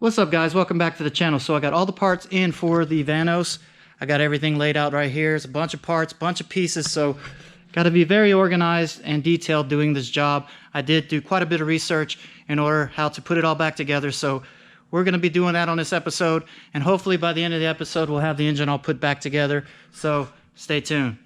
What's up, guys? Welcome back to the channel. So I got all the parts in for the vanos. I got everything laid out right here. It's a bunch of parts, bunch of pieces, so got to be very organized and detailed doing this job. I did do quite a bit of research in order how to put it all back together, so we're going to be doing that on this episode, and hopefully by the end of the episode we'll have the engine all put back together, so stay tuned.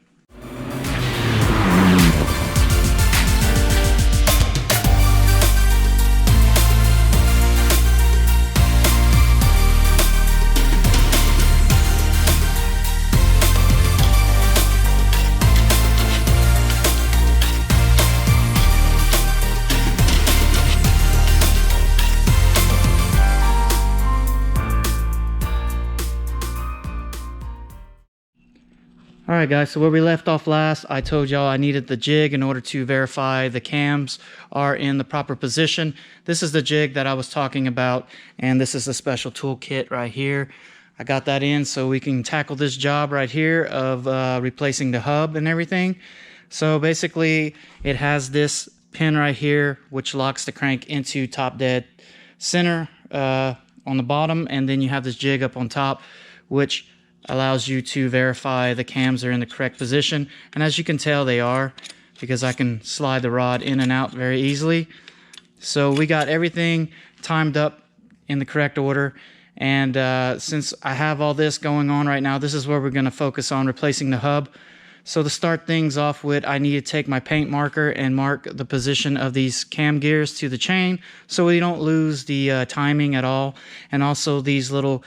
Alright guys, so where we left off last, I told y'all I needed the jig in order to verify the cams are in the proper position. This is the jig that I was talking about, and this is the special toolkit right here. I got that in so we can tackle this job right here of replacing the hub and everything. So basically it has this pin right here which locks the crank into top dead center on the bottom, and then you have this jig up on top which allows you to verify the cams are in the correct position, and as you can tell they are, because I can slide the rod in and out very easily. So we got everything timed up in the correct order, and since I have all this going on right now, this is where we're going to focus on replacing the hub. So to start things off with, I need to take my paint marker and mark the position of these cam gears to the chain so we don't lose the timing at all, and also these little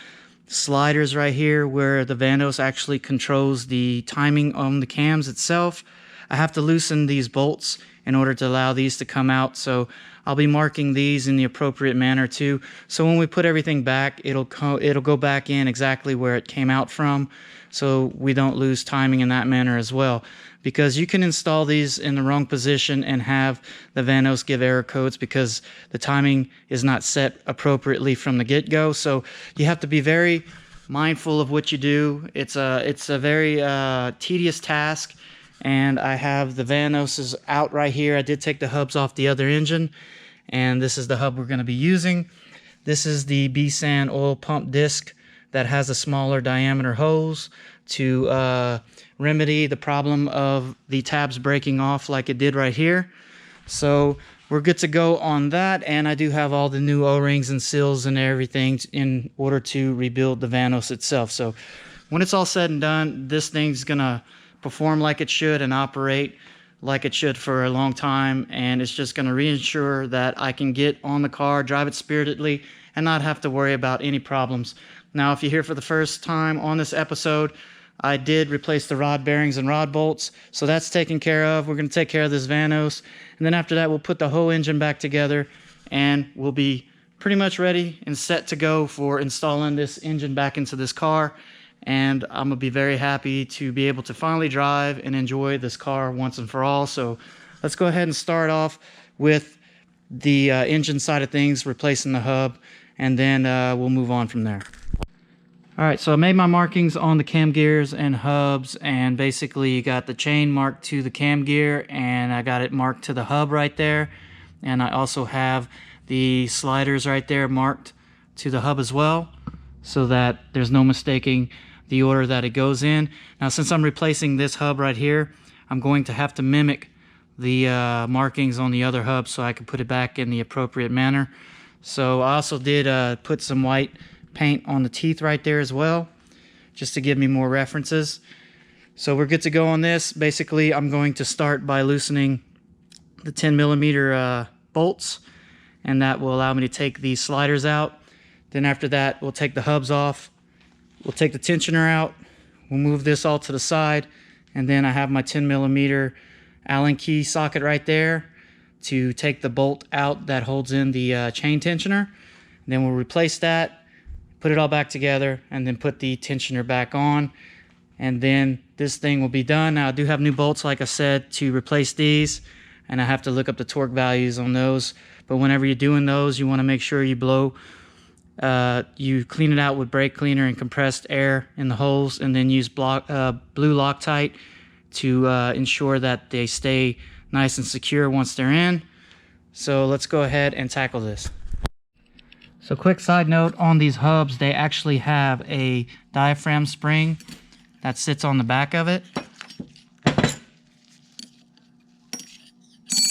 sliders right here where the vanos actually controls the timing on the cams itself. I have to loosen these bolts in order to allow these to come out, so I'll be marking these in the appropriate manner too, so when we put everything back it'll go back in exactly where it came out from, so we don't lose timing in that manner as well, because you can install these in the wrong position and have the vanos give error codes because the timing is not set appropriately from the get-go. So you have to be very mindful of what you do. It's a very tedious task, and I have the vanos out right here. I did take the hubs off the other engine, and this is the hub we're going to be using. This is the B-Sand oil pump disc that has a smaller diameter hose to remedy the problem of the tabs breaking off like it did right here. So we're good to go on that, and I do have all the new O-rings and seals and everything in order to rebuild the vanos itself. So when it's all said and done, this thing's gonna perform like it should and operate like it should for a long time, and it's just gonna reassure that I can get on the car, drive it spiritedly, and not have to worry about any problems. Now, if you're here for the first time on this episode, I did replace the rod bearings and rod bolts, so that's taken care of. We're going to take care of this vanos, and then after that we'll put the whole engine back together, and we'll be pretty much ready and set to go for installing this engine back into this car. And I'm going to be very happy to be able to finally drive and enjoy this car once and for all. So let's go ahead and start off with the engine side of things, replacing the hub, and then we'll move on from there. Alright, so I made my markings on the cam gears and hubs, and basically you got the chain marked to the cam gear, and I got it marked to the hub right there, and I also have the sliders right there marked to the hub as well, so that there's no mistaking the order that it goes in. Now, since I'm replacing this hub right here, I'm going to have to mimic the markings on the other hub so I can put it back in the appropriate manner. So I also did put some white paint on the teeth right there as well, just to give me more references. So we're good to go on this. Basically, I'm going to start by loosening the 10mm bolts, and that will allow me to take these sliders out. Then after that, we'll take the hubs off, we'll take the tensioner out, we'll move this all to the side, and then I have my 10mm Allen key socket right there to take the bolt out that holds in the chain tensioner. And then we'll replace that, put it all back together, and then put the tensioner back on, and then this thing will be done. Now, I do have new bolts, like I said, to replace these, and I have to look up the torque values on those, but whenever you're doing those, you want to make sure you you clean it out with brake cleaner and compressed air in the holes, and then use blue Loctite to ensure that they stay nice and secure once they're in. So let's go ahead and tackle this. So quick side note on these hubs, they actually have a diaphragm spring that sits on the back of it.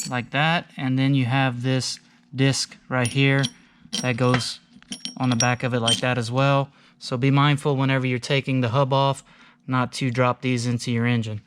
Like that. And then you have this disc right here that goes on the back of it like that as well. So be mindful whenever you're taking the hub off not to drop these into your engine.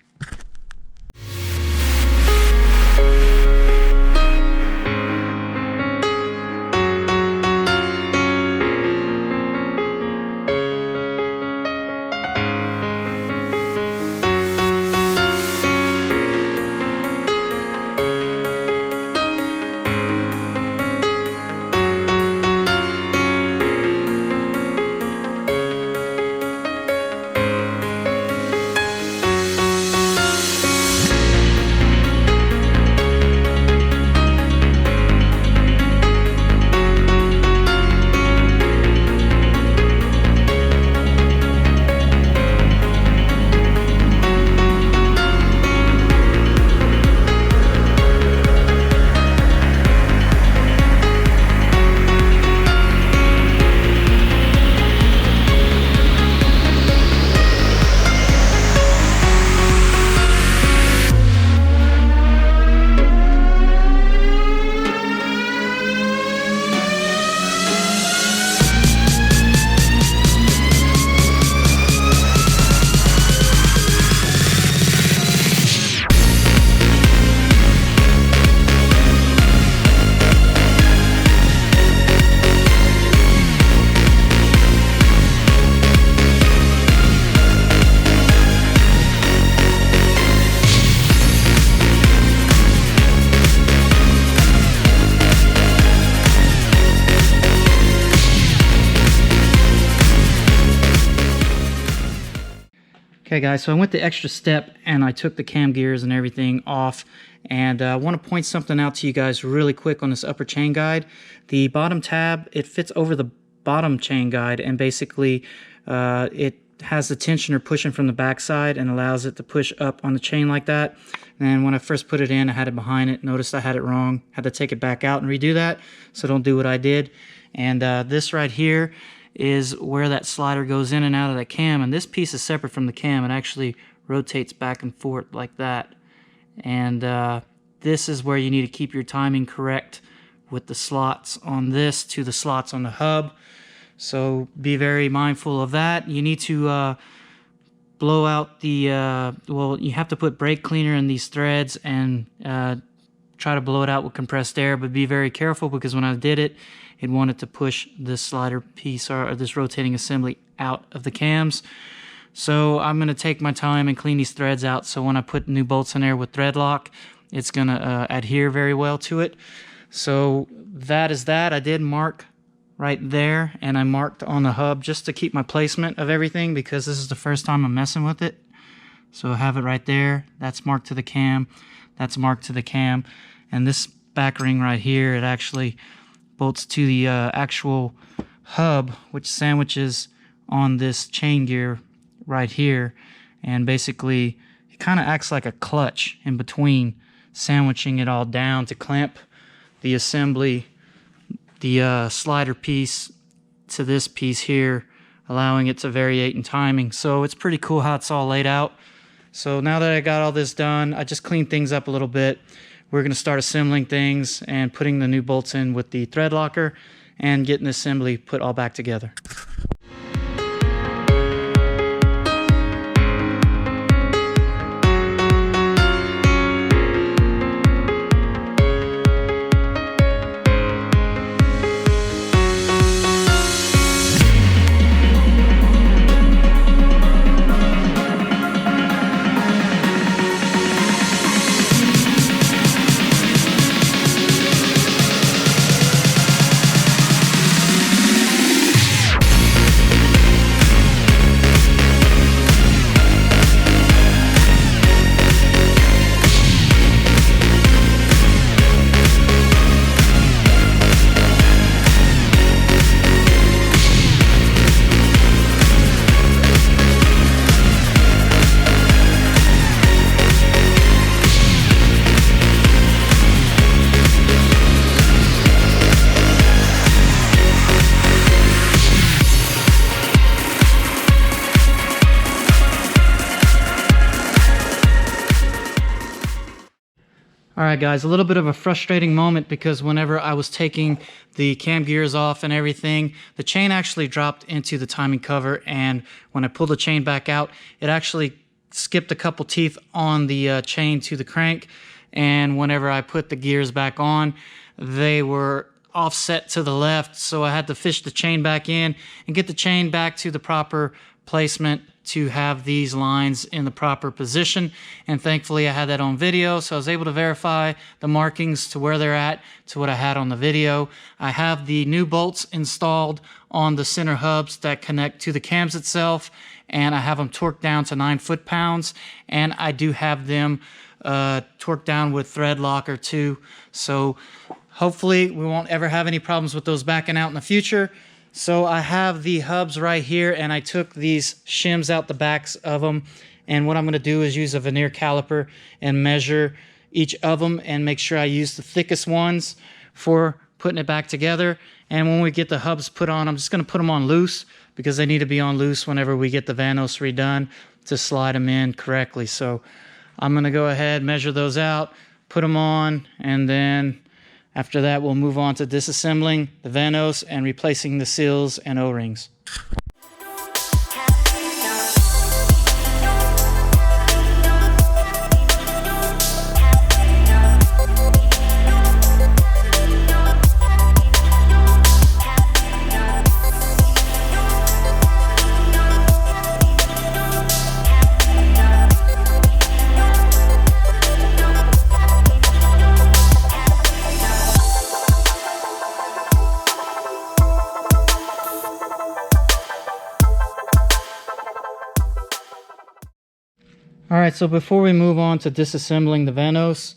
Okay guys, so I went the extra step and I took the cam gears and everything off, and I want to point something out to you guys really quick on this upper chain guide. The bottom tab, it fits over the bottom chain guide, and basically it has the tensioner pushing from the backside and allows it to push up on the chain like that. And when I first put it in, I had it behind it, noticed I had it wrong, had to take it back out and redo that, so don't do what I did. And this right here is where that slider goes in and out of that cam, and this piece is separate from the cam. It actually rotates back and forth like that, and this is where you need to keep your timing correct with the slots on this to the slots on the hub, so be very mindful of that. You need to blow out the well, you have to put brake cleaner in these threads and try to blow it out with compressed air, but be very careful because when I did it, it wanted to push this slider piece or this rotating assembly out of the cams. So I'm going to take my time and clean these threads out, so when I put new bolts in there with thread lock, it's going to adhere very well to it. So that is that. I did mark right there, and I marked on the hub just to keep my placement of everything because this is the first time I'm messing with it. So I have it right there. That's marked to the cam. That's marked to the cam. And this back ring right here, it actually bolts to the actual hub, which sandwiches on this chain gear right here, and basically it kind of acts like a clutch in between, sandwiching it all down to clamp the assembly, the slider piece to this piece here, allowing it to variate in timing. So it's pretty cool how it's all laid out. So now that I got all this done, I just cleaned things up a little bit. We're going to start assembling things and putting the new bolts in with the thread locker and getting the assembly put all back together. All right, guys, a little bit of a frustrating moment because whenever I was taking the cam gears off and everything, the chain actually dropped into the timing cover, and when I pulled the chain back out, it actually skipped a couple teeth on the chain to the crank, and whenever I put the gears back on, they were offset to the left, so I had to fish the chain back in and get the chain back to the proper placement to have these lines in the proper position. And thankfully I had that on video, so I was able to verify the markings to where they're at to what I had on the video. I have the new bolts installed on the center hubs that connect to the cams itself, and I have them torqued down to 9 foot-pounds, and I do have them torqued down with thread locker too. So hopefully we won't ever have any problems with those backing out in the future. So I have the hubs right here, and I took these shims out the backs of them, and what I'm going to do is use a vernier caliper and measure each of them and make sure I use the thickest ones for putting it back together. And when we get the hubs put on, I'm just going to put them on loose because they need to be on loose whenever we get the vanos redone to slide them in correctly. So I'm going to go ahead, measure those out, put them on, and then after that, we'll move on to disassembling the vanos and replacing the seals and O-rings. Alright, so before we move on to disassembling the vanos,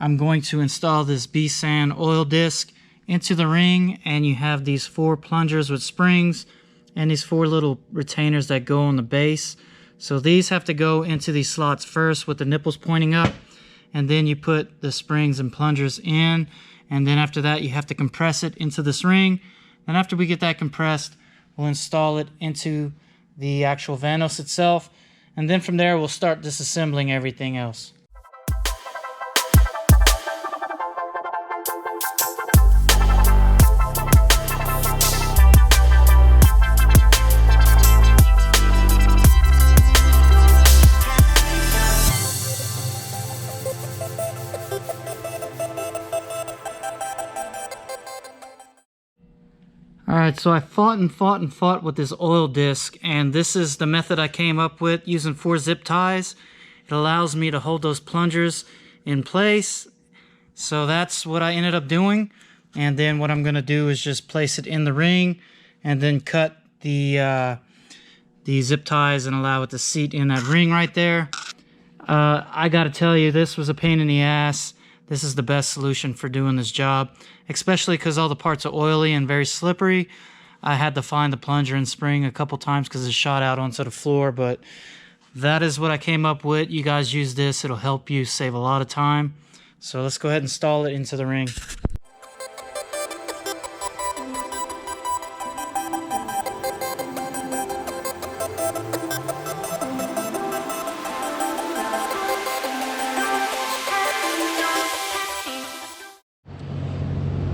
I'm going to install this B-Sand oil disc into the ring, and you have these 4 plungers with springs and these 4 little retainers that go on the base. So these have to go into these slots first with the nipples pointing up, and then you put the springs and plungers in, and then after that you have to compress it into this ring. And after we get that compressed, we'll install it into the actual vanos itself. And then from there, we'll start disassembling everything else. Alright, so I fought with this oil disc, and this is the method I came up with using 4 zip ties. It allows me to hold those plungers in place. So that's what I ended up doing. And then what I'm going to do is just place it in the ring and then cut the zip ties and allow it to seat in that ring right there. I got to tell you, this was a pain in the ass. This is the best solution for doing this job, especially because all the parts are oily and very slippery. I had to find the plunger and spring a couple times because it shot out onto the floor, but that is what I came up with. You guys use this, it'll help you save a lot of time. So let's go ahead and install it into the ring.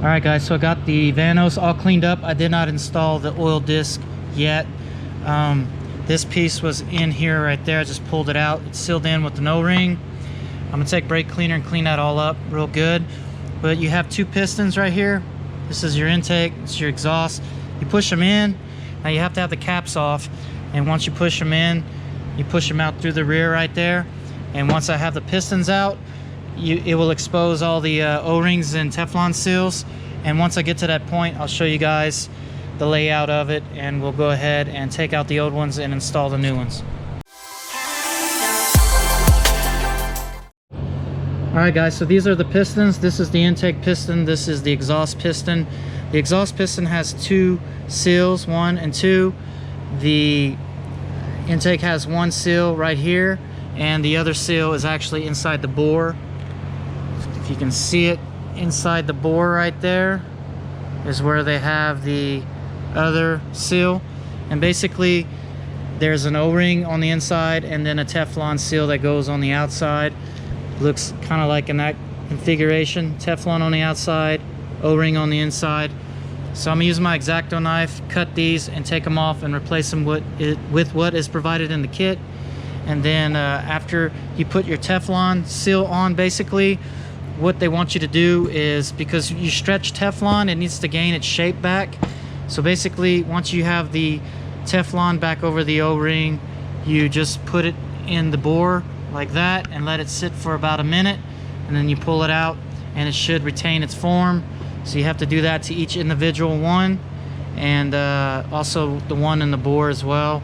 Alright guys, so I got the vanos all cleaned up. I did not install the oil disc yet. This piece was in here right there. I just pulled it out. It's sealed in with an O-ring. I'm going to take brake cleaner and clean that all up real good. But you have 2 pistons right here. This is your intake, it's your exhaust. You push them in. Now you have to have the caps off. And once you push them in, you push them out through the rear right there. And once I have the pistons out, it will expose all the O-rings and Teflon seals. And once I get to that point, I'll show you guys the layout of it, and we'll go ahead and take out the old ones and install the new ones. Alright guys, so these are the pistons. This is the intake piston, this is the exhaust piston. The exhaust piston has 2 seals, 1 and 2. The intake has 1 seal right here, and the other seal is actually inside the bore. If you can see it, inside the bore right there is where they have the other seal. And basically there's an O-ring on the inside and then a Teflon seal that goes on the outside. Looks kind of like configuration. Teflon on the outside, O-ring on the inside. So I'm gonna use my X-Acto knife, cut these and take them off and replace them with what is provided in the kit. And then after you put your Teflon seal on, basically what they want you to do is, because you stretch Teflon, it needs to gain its shape back. So basically once you have the Teflon back over the O-ring, you just put it in the bore like that and let it sit for about a minute, and then you pull it out and it should retain its form. So you have to do that to each individual one, and also the one in the bore as well.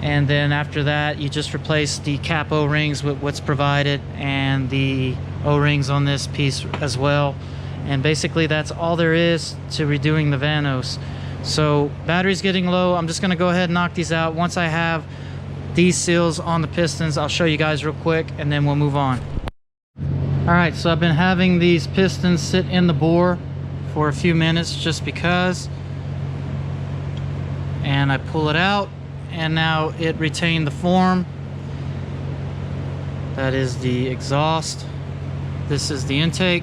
And then after that you just replace the cap O-rings with what's provided and the O-rings on this piece as well. And basically that's all there is to redoing the vanos. So battery's getting low. I'm just gonna go ahead and knock these out. Once I have these seals on the pistons, I'll show you guys real quick and then we'll move on. Alright, so I've been having these pistons sit in the bore for a few minutes just because. And I pull it out and now it retained the form. That is the exhaust. This is the intake.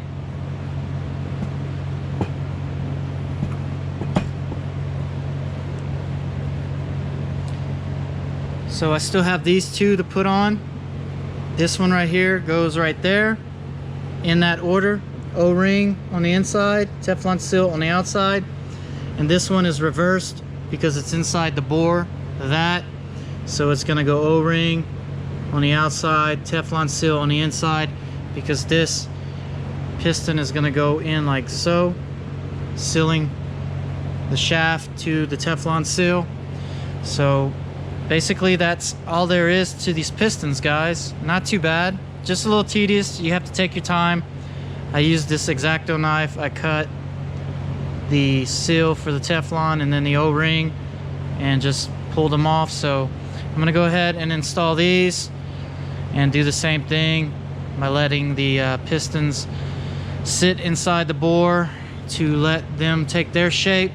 So I still have these two to put on. This one right here goes right there in that order. O-ring on the inside, Teflon seal on the outside. And this one is reversed because it's inside the bore, that. So it's gonna go O-ring on the outside, Teflon seal on the inside, because this piston is gonna go in like so, sealing the shaft to the Teflon seal. So basically that's all there is to these pistons, guys. Not too bad, just a little tedious. You have to take your time. I used this X-Acto knife. I cut the seal for the Teflon and then the O-ring and just pulled them off. So I'm gonna go ahead and install these and do the same thing by letting the pistons sit inside the bore to let them take their shape,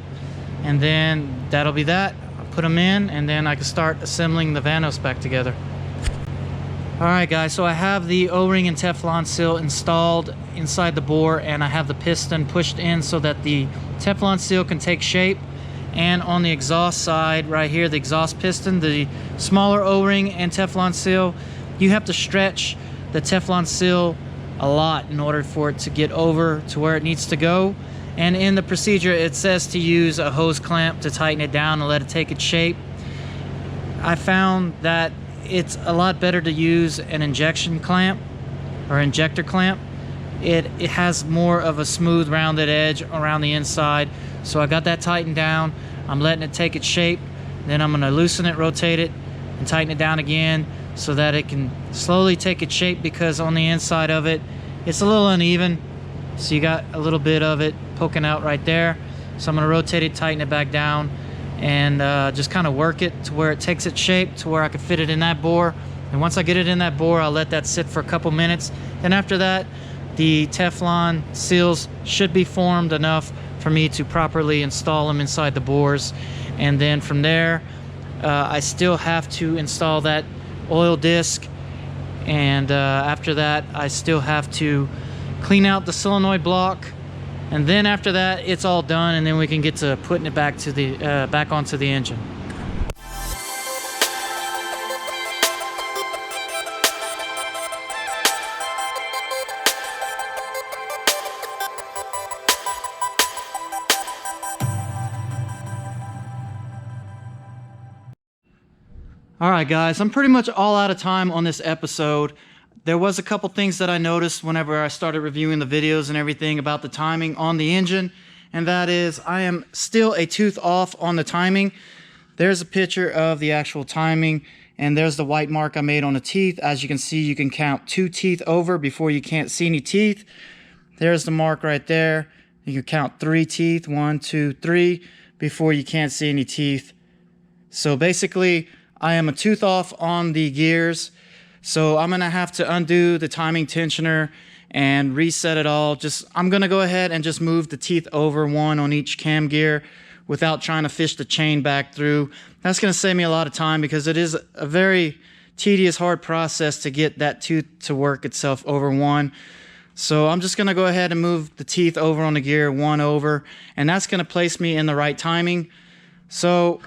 and then that'll be that. Put them in and then I can start assembling the vanos back together. Alright guys, so I have the O-ring and Teflon seal installed inside the bore, and I have the piston pushed in so that the Teflon seal can take shape. And on the exhaust side right here, the exhaust piston, the smaller O-ring and Teflon seal, you have to stretch the Teflon seal a lot in order for it to get over to where it needs to go. And in the procedure it says to use a hose clamp to tighten it down and let it take its shape. I found that it's a lot better to use an injection clamp or injector clamp. It has more of a smooth rounded edge around the inside. So I got that tightened down. I'm letting it take its shape. Then I'm gonna loosen it, rotate it, and tighten it down again so that it can slowly take its shape, because on the inside of it, it's a little uneven. So you got a little bit of it poking out right there. So I'm gonna rotate it, tighten it back down, and just kind of work it to where it takes its shape to where I can fit it in that bore. And once I get it in that bore, I'll let that sit for a couple minutes. Then after that, the Teflon seals should be formed enough for me to properly install them inside the bores. And then from there, I still have to install that oil disc, and after that I still have to clean out the solenoid block, and then after that it's all done, and then we can get to putting it back to the back onto the engine. Alright guys, I'm pretty much all out of time on this episode. There was a couple things that I noticed whenever I started reviewing the videos and everything about the timing on the engine, and that is I am still a tooth off on the timing. There's a picture of the actual timing, and there's the white mark I made on the teeth. As you can see, you can count 2 teeth over before you can't see any teeth. There's the mark right there. You can count 3 teeth, 1, 2, 3, before you can't see any teeth. So basically, I am a tooth off on the gears, so I'm gonna have to undo the timing tensioner and reset it all. I'm gonna go ahead and just move the teeth over, 1 on each cam gear, without trying to fish the chain back through. That's gonna save me a lot of time, because it is a very tedious, hard process to get that tooth to work itself over 1. So I'm just going to go ahead and move the teeth over on the gear, one over, and that's going to place me in the right timing. So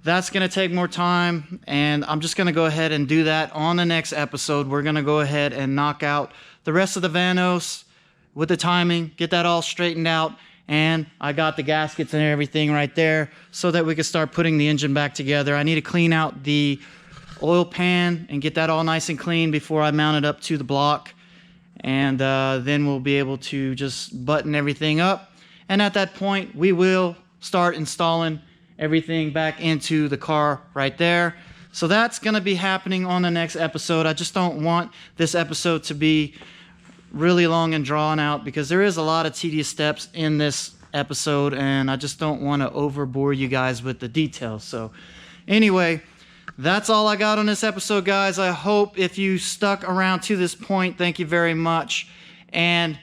that's going to take more time, and I'm just going to go ahead and do that on the next episode. We're going to go ahead and knock out the rest of the vanos with the timing, get that all straightened out, and I got the gaskets and everything right there so that we can start putting the engine back together. I need to clean out the oil pan and get that all nice and clean before I mount it up to the block. And then we'll be able to just button everything up. And at that point, we will start installing everything back into the car right there. So that's going to be happening on the next episode. I just don't want this episode to be really long and drawn out because there is a lot of tedious steps in this episode, and I just don't want to overbore you guys with the details. So anyway, that's all I got on this episode, guys. I hope if you stuck around to this point, thank you very much. And,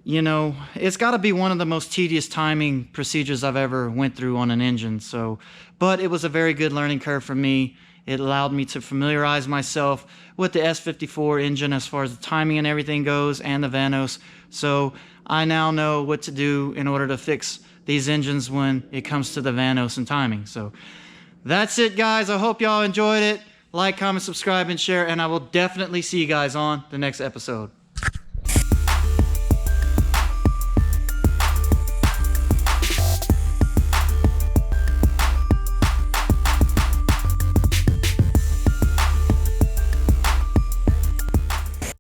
you know, it's got to be one of the most tedious timing procedures I've ever went through on an engine. So, but it was a very good learning curve for me. It allowed me to familiarize myself with the S54 engine as far as the timing and everything goes, and the vanos. So I now know what to do in order to fix these engines when it comes to the vanos and timing. So that's it, guys. I hope y'all enjoyed it. Like, comment, subscribe, and share, and I will definitely see you guys on the next episode.